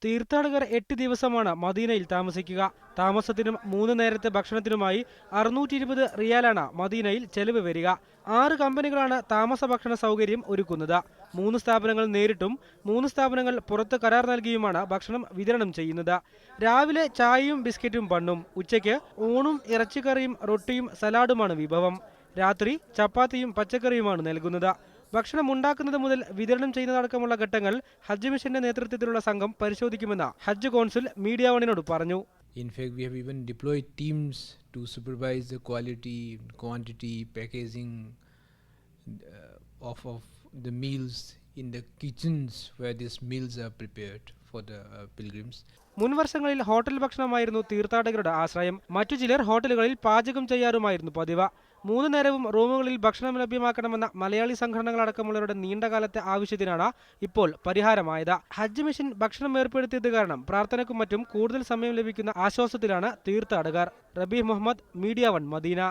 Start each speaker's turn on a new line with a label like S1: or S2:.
S1: തീർത്ഥാടകർ 8 ദിവസമാണ് മദീനയിൽ താമസിക്കുക. താമസത്തിനും 3 നേരത്തെ ഭക്ഷണത്തിനുമായി 620 റിയാലാണ് മദീനയിൽ ചെലവ് വരിക. 6 കമ്പനികളാണ് താമസ ഭക്ഷണ സൗകര്യം ഒരുക്കുന്നത്. 3 സ്ഥാപനങ്ങൾ നേരിട്ടും 3 സ്ഥാപനങ്ങൾ പുറത്ത് കരാർ നൽകിയുമാണ് ഭക്ഷണം വിതരണം ചെയ്യുന്നത്. രാവിലെ ചായയും ബിസ്ക്കറ്റും ബണ്ണും, ഉച്ചയ്ക്ക് ഊണും ഇറച്ചിക്കറിയും റൊട്ടിയും സലാഡുമാണ് വിഭവം. രാത്രി ചപ്പാത്തിയും പച്ചക്കറിയുമാണ് നൽകുന്നത്. ഭക്ഷണം ഉണ്ടാക്കുന്നത് മുതൽ വിതരണം ചെയ്യുന്നതടക്കമുള്ള ഘട്ടങ്ങൾ ഹജ്ജ് മിഷന്റെ നേതൃത്വത്തിലുള്ള സംഘം പരിശോധിക്കുമെന്ന് ഹജ്ജ് കോൺസുൽ മീഡിയ വണിനോട് പറഞ്ഞു.
S2: In fact, we have even deployed teams to supervise the quality, quantity, packaging of the meals in the kitchens where these meals are prepared for the pilgrims.
S1: മുൻ വർഷങ്ങളിൽ ഹോട്ടൽ ഭക്ഷണമായിരുന്നു തീർത്ഥാടകരുടെ ആശ്രയം. മറ്റു ചിലർ ഹോട്ടലുകളിൽ പാചകം ചെയ്യാറുമായിരുന്നു പതിവ്. 3 നേരവും റൂമുകളിൽ ഭക്ഷണം ലഭ്യമാക്കണമെന്ന മലയാളി സംഘടനകളടക്കമുള്ളവരുടെ നീണ്ടകാലത്തെ ആവശ്യത്തിനാണ് ഇപ്പോൾ പരിഹാരമായത്. ഹജ്ജ് മിഷൻ ഭക്ഷണം ഏർപ്പെടുത്തിയത് കാരണം പ്രാർത്ഥനയ്ക്കും മറ്റും കൂടുതൽ സമയം ലഭിക്കുന്ന ആശ്വാസത്തിലാണ് തീർത്ഥാടകർ. Rabeeh Muhammad, media 1, Medina.